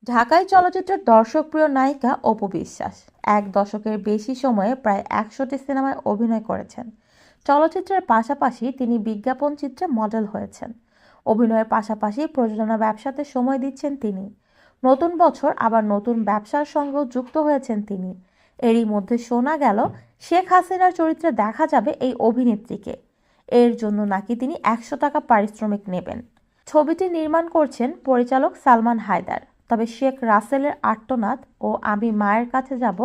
ঢাকাই চলচ্চিত্রের দর্শকপ্রিয় নায়িকা অপু বিশ্বাস 1 দশকের বেশি সময়ে প্রায় 100টি সিনেমায় অভিনয় করেছেন। চলচ্চিত্রের পাশাপাশি তিনি বিজ্ঞাপন চিত্রে মডেল হয়েছেন। অভিনয়ের পাশাপাশি প্রযোজনা ব্যবসাতে সময় দিচ্ছেন তিনি। নতুন বছর আবার নতুন ব্যবসার সঙ্গেও যুক্ত হয়েছেন তিনি। এরই মধ্যে শোনা গেল শেখ হাসিনার চরিত্রে দেখা যাবে এই অভিনেত্রীকে। এর জন্য নাকি তিনি 100 টাকা পারিশ্রমিক নেবেন। ছবিটি নির্মাণ করছেন পরিচালক সালমান হায়দার। তবে শেখ রাসেলের আর্তনাদ ও আমি মায়ের কাছে যাব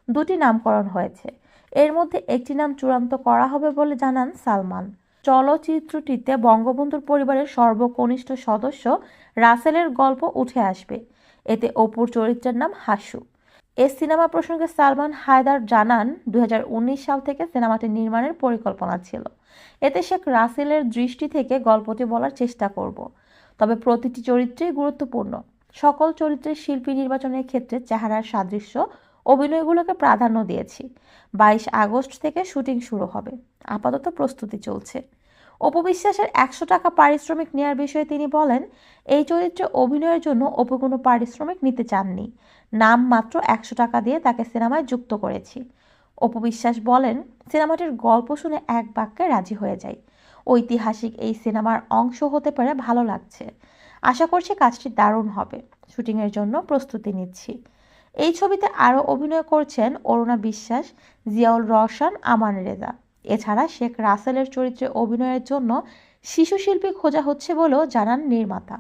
দুটি নামকরণ হয়েছে। এর মধ্যে একটি নাম চূড়ান্ত করা হবে বলে জানান সালমান। চলচ্চিত্রটিতে বঙ্গবন্ধুর পরিবারের সর্বকনিষ্ঠ সদস্য রাসেলের গল্প উঠে আসবে। এতে অপুর চরিত্রের নাম হাসু। এ সিনেমা প্রসঙ্গে সালমান হায়দার জানান, 2019 সাল থেকে সিনেমাটি নির্মাণের পরিকল্পনা ছিল। এতে শেখ রাসেলের দৃষ্টি থেকে গল্পটি বলার চেষ্টা করব। তবে প্রতিটি চরিত্রই গুরুত্বপূর্ণ। সকল চরিত্রের শিল্পী নির্বাচনের ক্ষেত্রে চেহারার সাদৃশ্য অভিনয়গুলোকে প্রাধান্য দিয়েছি। 22 আগস্ট থেকে শুটিং শুরু হবে। আপাতত প্রস্তুতি চলছে। অপু বিশ্বাসের 100 টাকা পারিশ্রমিক নেয়ার বিষয়ে তিনি বলেন, এই চরিত্রে অভিনয়ের জন্য অপু কোনো পারিশ্রমিক নিতে চাননি। নাম মাত্র 100 টাকা দিয়ে তাকে সিনেমায় যুক্ত করেছি। অপু বিশ্বাস বলেন, সিনেমাটির গল্প শুনে এক বাক্যে রাজি হয়ে যাই। ঐতিহাসিক এই সিনেমার অংশ হতে পেরে ভালো লাগছে। আশা করছি কাজটি দারুণ হবে। শুটিংয়ের জন্য প্রস্তুতি নিচ্ছি। এই ছবিতে আরও অভিনয় করছেন অরুণা বিশ্বাস, জিয়াউল রহমান, আমান রেজা। এছাড়া শেখ রাসেলের চরিত্রে অভিনয়ের জন্য শিশু শিল্পী খোঁজা হচ্ছে বলেও জানান নির্মাতা।